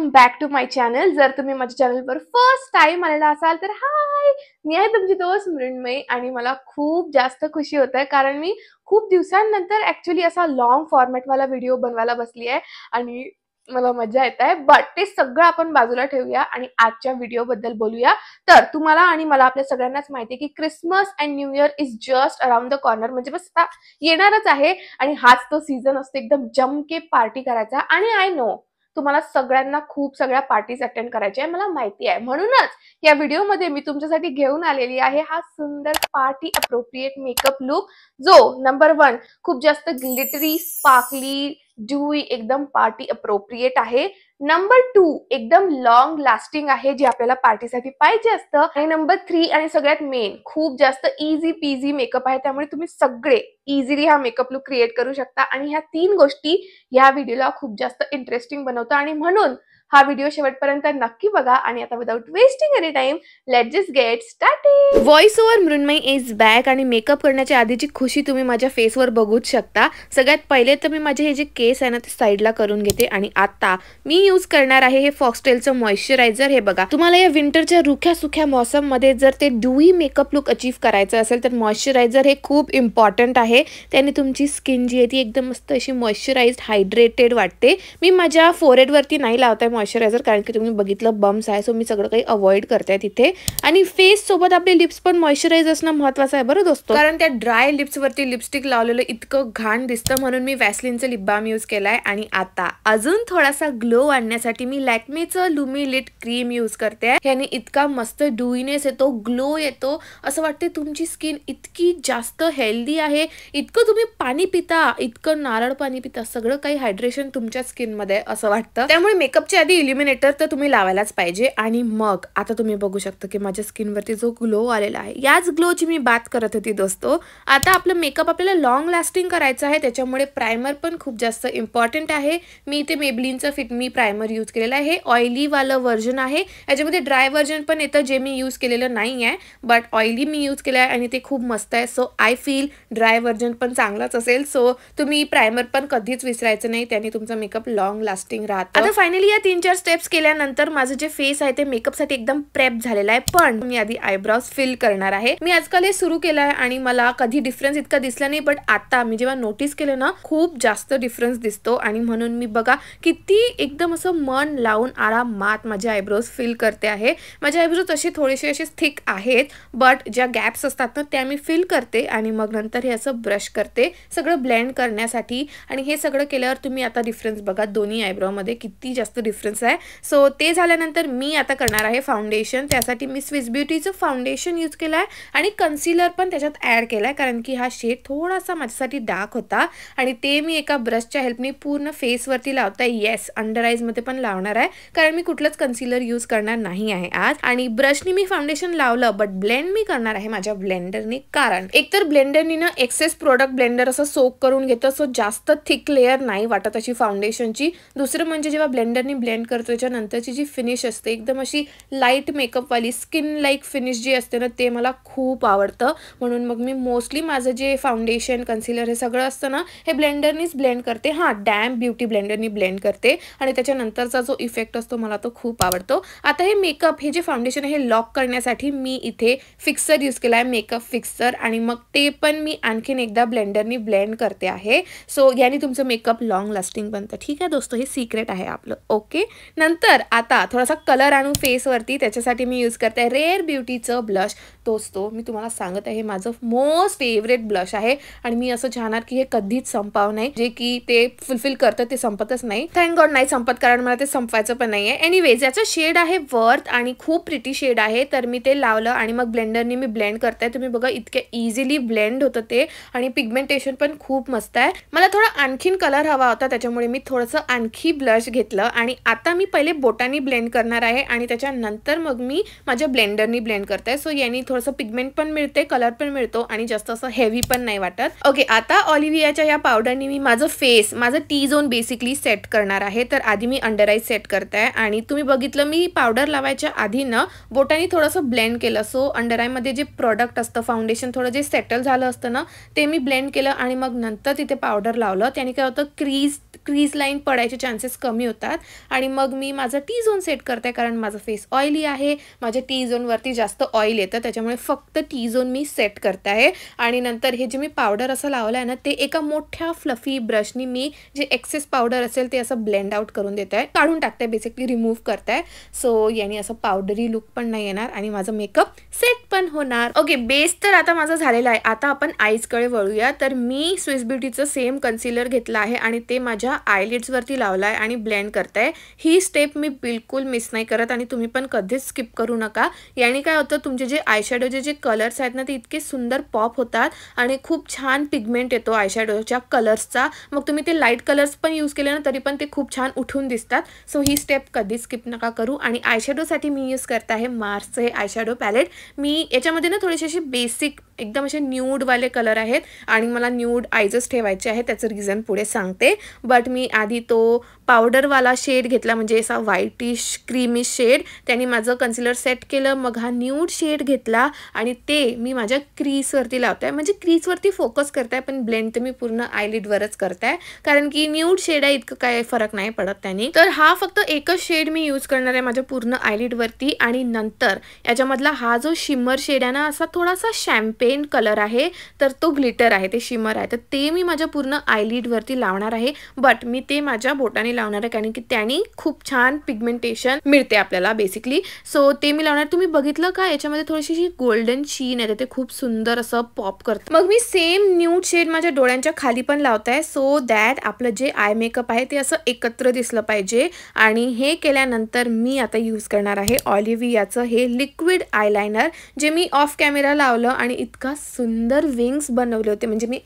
Welcome back to my channel. जर तुम्ही माझ्या चॅनलवर फर्स्ट टाइम आलेला असाल तर हाय, मी आहे तुमची दोस्त मृण्मयी आणि मला खूप जास्त खुशी होत आहे कारण मी खूप दिवसांनंतर ॲक्चुअली असा लॉंग फॉर्मॅट वाला व्हिडिओ बनवायला बसली आहे आणि मला मजा येत आहे। बट ते सगळं आपण बाजूला ठेवूया आणि आजच्या व्हिडिओ बद्दल बोलूया। तर तुम्हाला आणि मला आपल्या सगळ्यांनाच माहिती आहे की Christmas and new year is just around the corner, म्हणजे बस येणारच आहे आणि हाच तो सीझन असतो एकदम जमके पार्टी करायचा। आणि आय नो तुम्हाला सगळ्यांना खूप सगळ्या पार्टीज अटेंड करायच्या आहे, मला माहिती आहे। म्हणूनच या व्हिडिओमध्ये मी तुमच्यासाठी घेऊन आलेली आहे हा सुंदर पार्टी अप्रोप्रिएट मेकअप लुक, जो नंबर 1 खूप जास्त ग्लिटरी, स्पार्कली, ड्यूई, एकदम पार्टी अप्रोप्रिएट आहे। नंबर 2 एकदम लॉंग लास्टिंग आहे, जे आपल्याला पार्टीसाठी पाहिजे असतं। आणि नंबर 3 आणि सगळ्यात मेन खूप जास्त इझी पीझी मेकअप आहे, त्यामुळे तुम्ही सगळे इझिली हा मेकअप लुक क्रिएट करू शकता। आणि ह्या 3 गोष्टी या व्हिडिओला खूप जास्त इंटरेस्टिंग बनवतं आणि म्हणून हा व्हिडिओ शेवटपर्यंत नक्की बघा। आणि आता without wasting any time let's just get started. Voice over Mrunmayi is back आणि मेकअप करण्याच्या आधीची खुशी तुम्ही माझ्या फेसवर बघूच शकता। सगळ्यात पहिले तर मी माझे हे जे केस आहे ना ते साईडला करून घेते आणि आता मी यूज करणार आहे हे फॉक्सटेलचं मॉइश्चरायझर। हे बघा, तुम्हाला या विंटरच्या रुख्या सुख्या मौसम मध्ये जर ते ड्यूई मेकअप लुक अचीव्ह करायचं असेल तर मॉइश्चरायझर हे खूप इम्पॉर्टंट आहे। त्याने तुमची स्किन जी आहे ती एकदम मस्त अशी मॉइश्चराइज्ड हायड्रेटेड वाटते। मी माझ्या फोरहेड वरती नाही लावताय मॉइश्चरायझर कारण की तुम्ही बघितलं बम्स आहे, सो मी सगळं काही अवॉइड करते तिथे। आणि फेस सोबत आपले लिप्स पण मॉइश्चराइज असणं महत्त्वाचं आहे बरं दोस्तो, कारण त्या ड्राय लिप्स वरती लिपस्टिक लावलेलं इतकं घाण दिसतं, म्हणून मी वॅसलिनचं लिप बाम यूज केलाय। आणि आता अजून थोडासा ग्लो आणण्यासाठी मी लॅक्मेचं लुमी लिट क्रीम यूज करते। याने इतका मस्त ड्यूईनेस येतो, ग्लो येतो, असं वाटते तुमची स्किन इतकी जास्त हेल्दी आहे। इतकं तुम्ही पाणी पिता, इतकं नारळ पाणी पिता, सगळं काही हायड्रेशन तुमच्या स्किन मध्ये असं वाटतं। त्यामुळे मेकअपच्या आधी इल्युमिनेटर तर तुम्ही लावायलाच पाहिजे। आणि मग आता तुम्ही बघू शकता की माझ्या स्किन वरती जो ग्लो आलेला आहे, याच ग्लोची मी बात करत होती दोस्तो। आता आपलं मेकअप आपल्याला लॉंग लास्टिंग करायचं आहे, त्याच्यामुळे प्रायमर पण खूप जास्त इम्पॉर्टंट आहे। मी इथे मेबलिनचं फिट मी प्रायमर यूज केलेलं आहे, हे ऑइली वालं व्हर्जन आहे। याच्यामध्ये ड्राय व्हर्जन पण येतं जे मी यूज केलेलं नाही आहे, बट ऑइली मी यूज केलं आहे आणि ते खूप मस्त आहे। So I feel dry version पण चांगलाच असेल। सो तुम्ही प्रायमर पण कधीच विसरायचं नाही, त्याने तुमचा मेकअप लॉंग लास्टिंग राहतं। आता फायनली या 3-4 स्टेप्स केल्यानंतर माझं जे फेस आहे ते मेकअपसाठी एकदम प्रेप झालेलं आहे। पण मी आधी आयब्राउज फिल करणार आहे। मी आजकाल हे सुरू केलं आहे आणि मला कधी डिफरन्स इतका दिसला नाही, बट आता मी जेव्हा नोटीस केलं ना खूप जास्त डिफरन्स दिसतो। आणि म्हणून मी बघा किती एकदम असं मन लावून आरामात माझे आयब्रोज फिल करते आहे। माझे आयब्रोज असे थोडेसे असे थिक आहेत, बट ज्या गॅप्स असतात ना त्या मी फिल करते आणि मग नंतर हे असं ब्रश करते सगळं ब्लेंड करण्यासाठी। आणि हे सगळं केल्यावर तुम्ही आता डिफरन्स बघा, दोन्ही आयब्रो मध्ये किती जास्त डिफरन्स आहे। सो ते झाल्यानंतर मी आता करणार आहे फाउंडेशन। त्यासाठी मी स्विस ब्युटीचं फाउंडेशन यूज केलं आहे आणि कन्सिलर पण त्याच्यात ॲड केलं आहे, कारण की हा शेड थोडासा माझ्यासाठी डार्क होता आणि ते मी एका ब्रशच्या हेल्पने पूर्ण फेसवरती लावता आहे। येस, अंडर आईज मध्ये पण लावणार आहे कारण मी कुठलंच कन्सिलर यूज करणार नाही आहे आज। आणि ब्रशनी मी फाउंडेशन लावलं, बट ब्लेंड मी करणार आहे माझ्या ब्लेंडरने, कारण एकतर ब्लेंडरनी ना एक्सेस प्रोडक्ट ब्लेंडर असं सोक करून घेतं, सो जास्त थिक लेअर नाही वाटत अशी फाउंडेशनची। दुसरं म्हणजे जेव्हा ब्लेंडरनी ब्लेंड करतो त्याच्यानंतरची जी फिनिश असते एकदम अशी लाईट मेकअपवाली स्किन लाईक फिनिश जी असते ना ते मला खूप आवडतं। म्हणून मग मी मोस्टली माझं जे फाउंडेशन कन्सिलर हे सगळं असतं ना हे ब्लेंडरनीच ब्लेंड करते। हां, डॅम ब्युटी ब्लेंडरनी ब्लेंड करते आणि त्याच्यानंतरचा जो इफेक्ट असतो मला तो खूप आवडतो। आता हे मेकअप हे जे फाउंडेशन आहे हे लॉक करण्यासाठी मी इथे फिक्सर यूज केला आहे, मेकअप फिक्सर, आणि मग ते पण मी आणखीन एकदा ब्लेंडरनी ब्लेंड करते आहे। सो याने तुमचं मेकअप लॉंग लास्टिंग बनतं। ठीक आहे दोस्तो, हे सिक्रेट आहे आपलं, ओके। नंतर आता थोडासा कलर आणू फेसवरती, त्याच्यासाठी मी यूज करते आहे रेअर ब्युटीचं ब्लश। दोस्तो मी तुम्हाला सांगत आहे माझं मोस्ट फेवरेट ब्लश आहे आणि मी असं चाहणार की हे कधीच संपाव नाही, जे की ते फुलफिल करतं ते संपतच नाही। थँक गॉड नाही संपत, कारण मला ते संपवायचं पण नाही आहे। एनिवेज याचं शेड आहे वर्थ आणि खूप प्रिटी शेड आहे, तर मी ते लावलं आणि मग ब्लेंडरनी मी ब्लेंड करते। तुम्ही बघा इतके इझिली ब्लेंड होतं ते आणि पिगमेंटेशन पण खूप मस्त आहे। मला थोडा आणखीन कलर हवा होता, त्याच्यामुळे मी थोडंसं आणखी ब्लश घेतलं आणि आता मी पहिले बोटानी ब्लेंड करणार आहे आणि त्याच्यानंतर मग मी माझ्या ब्लेंडरनी ब्लेंड करते। सो यानी थोडंसं पिगमेंट पण मिळते, कलर पण मिळतो आणि जास्त असं हेवी पण नाही वाटत। ओके, आता ऑलिव्हियाच्या या पावडरनी मी माझं फेस, माझं टी झोन बेसिकली सेट करणार आहे। तर आधी मी अंडर आईज सेट करते आहे आणि तुम्ही बघितलं मी पावडर लावायच्या आधी ना बोटानी थोडंसं ब्लेंड केलं। सो अंडर आय मध्ये जे प्रोडक्ट असतं फाउंडेशन थोडं जे सेटल झालं असतं ना ते मी ब्लेंड केलं आणि मग नंतर तिथे पावडर लावलं। त्याने काय होतं, क्रीज लाईन पडायचे चान्सेस कमी होतात आणि मग मी माझं टी झोन सेट करते, कारण माझं फेस ऑइली आहे, माझ्या टी झोनवरती जास्त ऑइल येतं, त्याच्यामुळे फक्त टी झोन मी सेट करते आहे. आणि नंतर हे जे मी पावडर असं लावलं आहे ना, ते एका मोठ्या फ्लफी ब्रशनी मी जे एक्सेस पावडर असेल ते असं ब्लेंड आउट करून देत आहे, काढून टाकते, बेसिकली रिमूव्ह करते. सो याने असं पावडरी लुक पण नाही येणार आणि माझं मेकअप सेट पण होणार. ओके, बेस तर आता माझा झालेला आहे. आता आपण आईजकडे वळूया. तर मी स्विस ब्युटीचं सेम कन्सिलर घेतलं आहे आणि ते माझ्या आयलिड्सवरती लावलं आहे आणि ब्लेंड करते. ही स्टेप मी बिलकुल मिस नाही करत आणि तुम्ही पण कधीच स्किप करू नका. याने काय होतं, तुमचे जे आयशॅडोचे जे कलर्स आहेत ना, ते इतके सुंदर पॉप होतात आणि खूप छान पिगमेंट येतो आयशॅडोच्या कलर्सचा. मग तुम्ही ते लाईट कलर्स पण यूज केले ना, तरी पण ते खूप छान उठून दिसतात. सो ही स्टेप कधीच स्किप नका करू. आणि आयशॅडोसाठी मी यूज करत आहे मार्सचं हे आयशॅडो पॅलेट. मी याच्यामध्ये ना थोडेसे असे बेसिक एकदम असे न्यूडवाले कलर आहेत आणि मला न्यूड आयजच ठेवायचे आहे, त्याचं रिझन पुढे सांगते. बट मी आधी तो पावडरवाला शेड घेतला, म्हणजे असा व्हाईटिश क्रीमिश शेड, त्याने माझं कन्सिलर सेट केलं. मग हा न्यूड शेड घेतला आणि ते मी माझ्या क्रीजवरती लावत आहे, म्हणजे क्रीजवरती फोकस करत आहे, पण ब्लेंड तर मी पूर्ण आयलिडवरच करत आहे, कारण की न्यूड शेड आहे, इतकं काय फरक नाही पडत त्याने. तर हा फक्त एकच शेड मी यूज करणार आहे माझ्या पूर्ण आयलिडवरती. आणि नंतर याच्यामधला हा जो शिमर शेड आहे ना, असा थोडासा शॅम्पेन कलर आहे, तर तो ग्लिटर आहे, ते शिमर आहे, तर ते मी माझ्या पूर्ण आयलिडवरती लावणार आहे. बट मी ते माझ्या बोटाने लावणार आहे, कारण की त्याने खूप छान पिगमेंटेशन मिळते आपल्याला बेसिकली. सो ते मी लावणार. तुम्ही बघितलं का, याच्यामध्ये थोडीशी गोल्डन शीन आहे, ते खूप सुंदर असं पॉप करतं. मग मी सेम न्यूड शेड माझ्या डोळ्यांच्या खाली पण लावत आहे, सो दॅट आपलं जे आय मेकअप आहे ते असं एकत्र दिसलं पाहिजे. आणि हे केल्यानंतर मी आता यूज करणार आहे ऑलिव्हियाचं हे लिक्विड आयलायनर, जे मी ऑफ कॅमेरा लावलं आणि इतका सुंदर विंग्स बनवले होते, म्हणजे मी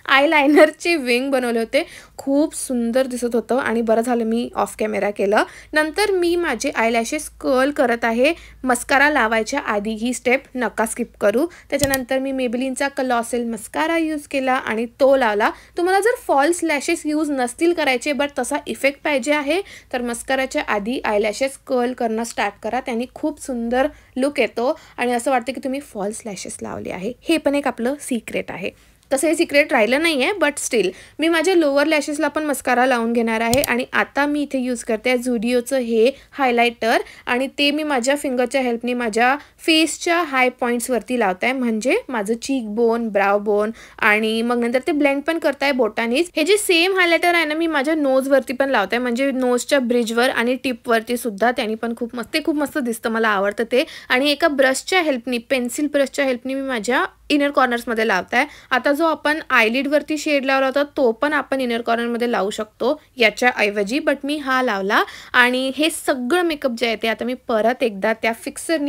आयलायनरचे विंग बनवले होते, खूप सुंदर दिसत होतं आणि बरं झालं मी ऑफ कॅमेरा केलं. नंतर मी माझे आयलॅशेस कर्ल करत आहे मस्कारा लावायच्या आधी, ही स्टेप नका स्किप करू. त्याच्यानंतर मी मेबेलिनचा कलॉसेल मस्कारा यूज केला आणि तो लावला. तुम्हाला जर फॉल्स लॅशेस यूज नसतील करायचे, बट तसा इफेक्ट पाहिजे आहे, तर मस्काराच्या आधी आयलॅशेस कर्ल करणं स्टार्ट करा, त्यांनी खूप सुंदर लुक येतो आणि असं वाटतं की तुम्ही फॉल्स लॅशेस लावले आहे. हे पण एक आपलं सिक्रेट आहे. तसं हे सिक्रेट राहिलं नाही आहे, बट स्टील मी माझ्या लोअर लॅशेसला पण मस्कारा लावून घेणार आहे. आणि आता मी इथे यूज करते आहे झुडिओचं हे हायलायटर आणि ते मी माझ्या फिंगरच्या हेल्पने माझ्या फेसच्या हाय पॉईंट्सवरती लावत आहे, म्हणजे माझं चीक बोन, ब्राव बोन, आणि मग नंतर ते ब्लेंड पण करताय बोटानीच. हे जे सेम हायलायटर आहे ना, मी माझ्या नोजवरती पण लावत आहे, म्हणजे नोजच्या ब्रिजवर आणि टिपवरती सुद्धा, त्यांनी पण खूप मस्त दिसतं, मला आवडतं ते. आणि एका ब्रशच्या हेल्पनी, पेन्सिल ब्रशच्या हेल्पनी मी माझ्या इनर कॉर्नर्समध्ये लावत आहे. आता जो आपण आयलिडवरती शेड लावला होता तो पण आपण इनर कॉर्नरमध्ये लावू शकतो याच्याऐवजी, बट मी हा लावला. आणि हे सगळं मेकअप जे आहे ते आता मी परत एकदा त्या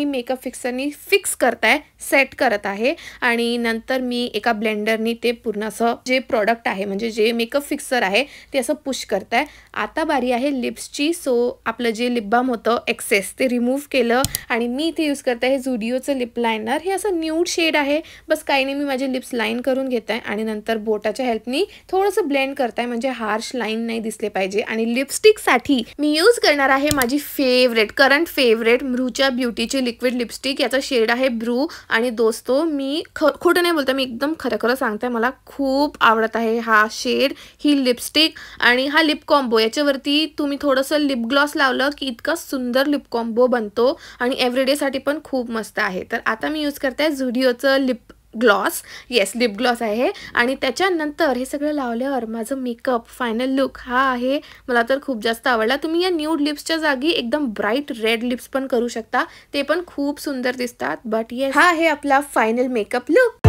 मेकअप फिक्सरनी फिक्स करताय, सेट करत आहे. आणि नंतर मी एका ब्लेंडरनी ते पूर्ण असं जे प्रोडक्ट आहे, म्हणजे जे मेकअप फिक्सर आहे ते असं पुश करताय. आता बारी आहे लिप्सची. सो आपलं जे लिप बाम होतं एक्सेस ते रिमूव्ह केलं आणि मी इथे यूज करते हे झुडिओचं लिप लायनर. हे असं न्यूड शेड आहे, बस काही नाही, मी माझे लिप्स लाईन करून घेत आहे आणि नंतर बोटाच्या हेल्पनी थोडंसं ब्लेंड करताय, म्हणजे हार्श लाईन नाही दिसले पाहिजे. आणि लिपस्टिकसाठी मी यूज करणार आहे माझी करंट फेवरेट मृचा ब्युटीची लिक्विड लिपस्टिक. याचा शेड आहे ब्रू. आणि दोस्तो मी खोटं नाही बोलते, मी एकदम खरं सांगते, मला खूप आवडत आहे हा शेड, ही लिपस्टिक आणि हा लिप कॉम्बो. याच्यावरती तुम्ही थोडंसं लिप ग्लॉस लावलं की इतका सुंदर लिप कॉम्बो बनतो आणि एव्हरीडेसाठी पण खूप मस्त आहे. तर आता मी यूज करते झुडिओचं lip gloss, yes lip gloss आहे. आणि त्याच्यानंतर हे सगळं लावल्यावर माझं मेकअप फायनल लुक हा आहे, मला तर खूप जास्त आवडला. तुम्ही या न्यूड लिप्सच्या जागी एकदम ब्राईट रेड लिप्स पण करू शकता, ते पण खूप सुंदर दिसतात. बट येस, हा आहे आपला फायनल मेकअप लुक.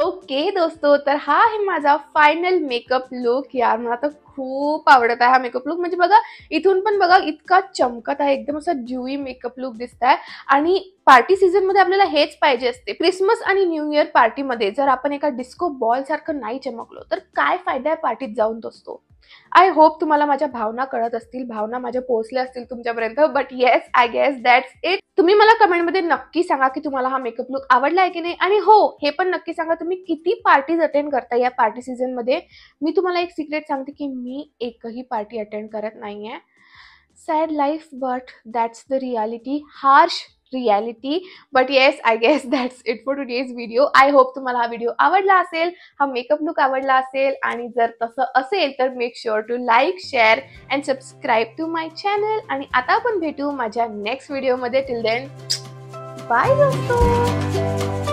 ओके दोस्तो, तर हा आहे माझा फायनल मेकअप लुक. यार मला तर खूप आवडत आहे हा मेकअप लुक. म्हणजे बघा, इथून पण बघा इतका चमकत आहे, एकदम असा ड्यूई मेकअप लुक दिसत आहे. आणि पार्टी सीझन मध्ये आपल्याला हेच पाहिजे असते. क्रिसमस आणि न्यू इयर पार्टीमध्ये जर आपण एका डिस्को बॉल सारखं नाही चमकलो तर काय फायदा आहे पार्टीत जाऊन दोस्तो. आय होप तुम्हाला माझ्या भावना कळत असतील, भावना माझ्या पोहोचल्या असतील तुमच्यापर्यंत. But yes, I guess that's it. तुम्ही मला कमेंटमध्ये नक्की सांगा की तुम्हाला हा मेकअप लुक आवडला आहे की नाही. आणि हो, हे पण नक्की सांगा तुम्ही किती पार्टीज अटेंड करता या पार्टी सीझनमध्ये. मी तुम्हाला एक सिक्रेट सांगते की मी एकही पार्टी अटेंड करत नाहीये. Sad life, but that's the reality, harsh reality. But yes, I guess that's it for today's video. I hope तुम्हाला हा व्हिडिओ आवडला असेल, हा मेकअप लुक आवडला असेल. आणि जर तसं असेल तर make sure to like, share and subscribe to my channel. आणि आता आपण भेटू माझ्या नेक्स्ट व्हिडिओमध्ये. टिल देन, बाय दोस्तों.